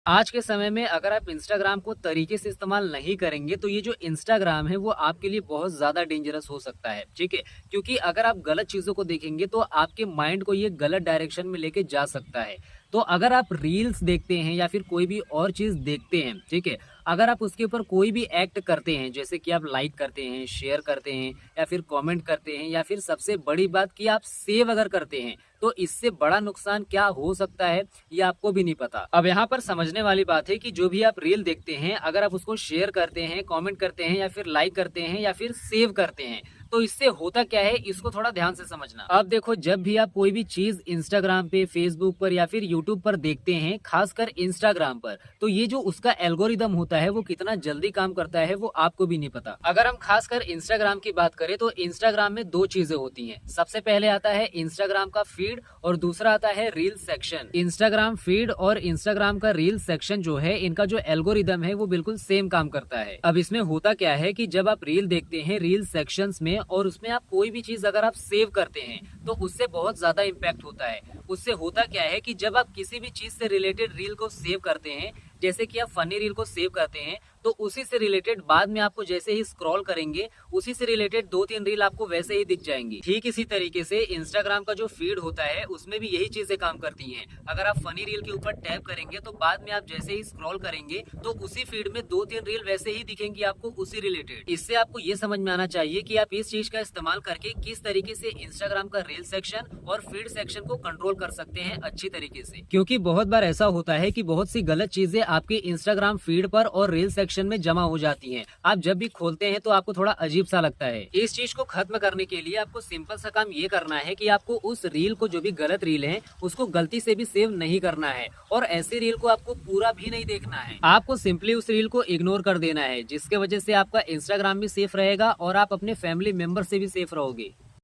आज के समय में अगर आप इंस्टाग्राम को तरीके से इस्तेमाल नहीं करेंगे तो ये जो इंस्टाग्राम है वो आपके लिए बहुत ज़्यादा डेंजरस हो सकता है, ठीक है? क्योंकि अगर आप गलत चीज़ों को देखेंगे तो आपके माइंड को ये गलत डायरेक्शन में लेके जा सकता है। तो अगर आप रील्स देखते हैं या फिर कोई भी और चीज़ देखते हैं, ठीक है? अगर आप उसके ऊपर कोई भी एक्ट करते हैं, जैसे कि आप लाइक करते हैं, शेयर करते हैं या फिर कमेंट करते हैं या फिर सबसे बड़ी बात कि आप सेव अगर करते हैं, तो इससे बड़ा नुकसान क्या हो सकता है ये आपको भी नहीं पता। अब यहाँ पर समझने वाली बात है कि जो भी आप रील देखते हैं, अगर आप उसको शेयर करते हैं, कमेंट करते हैं या फिर लाइक करते हैं या फिर सेव करते हैं, तो इससे होता क्या है इसको थोड़ा ध्यान से समझना। अब देखो, जब भी आप कोई भी चीज इंस्टाग्राम पे, फेसबुक पर या फिर यूट्यूब पर देखते हैं, खासकर इंस्टाग्राम पर, तो ये जो उसका एल्गोरिदम होता है वो कितना जल्दी काम करता है वो आपको भी नहीं पता। अगर हम खासकर इंस्टाग्राम की बात करें तो इंस्टाग्राम में दो चीजें होती हैं। सबसे पहले आता है इंस्टाग्राम का फीड और दूसरा आता है रील सेक्शन। इंस्टाग्राम फीड और इंस्टाग्राम का रील सेक्शन जो है, इनका जो एल्गोरिदम है वो बिल्कुल सेम काम करता है। अब इसमें होता क्या है कि जब आप रील देखते हैं रील सेक्शंस में और उसमें आप कोई भी चीज अगर आप सेव करते हैं तो उससे बहुत ज्यादा इम्पैक्ट होता है। उससे होता क्या है कि जब आप किसी भी चीज से रिलेटेड रील को सेव करते हैं, जैसे कि आप फनी रील को सेव करते हैं, तो उसी से रिलेटेड बाद में आपको जैसे ही स्क्रॉल करेंगे उसी से रिलेटेड दो तीन रील आपको वैसे ही दिख जाएंगी। ठीक इसी तरीके से इंस्टाग्राम का जो फीड होता है उसमें भी यही चीजें काम करती हैं। अगर आप फनी रील के ऊपर टैप करेंगे तो बाद में आप जैसे ही स्क्रॉल करेंगे तो उसी फीड में दो तीन रील वैसे ही दिखेंगी आपको उसी रिलेटेड। इससे आपको ये समझ में आना चाहिए कि आप इस चीज का इस्तेमाल करके किस तरीके से इंस्टाग्राम का रील सेक्शन और फीड सेक्शन को कंट्रोल कर सकते हैं अच्छी तरीके से। क्योंकि बहुत बार ऐसा होता है कि बहुत सी गलत चीजें आपके इंस्टाग्राम फीड पर और रील सेक्शन में जमा हो जाती हैं। आप जब भी खोलते हैं तो आपको थोड़ा अजीब सा लगता है। इस चीज को खत्म करने के लिए आपको सिंपल सा काम ये करना है कि आपको उस रील को, जो भी गलत रील है, उसको गलती से भी सेव नहीं करना है और ऐसी रील को आपको पूरा भी नहीं देखना है। आपको सिंपली उस रील को इग्नोर कर देना है, जिसके वजह से आपका इंस्टाग्राम भी सेफ रहेगा और आप अपने फैमिली मेंबर से भी सेफ रहोगे।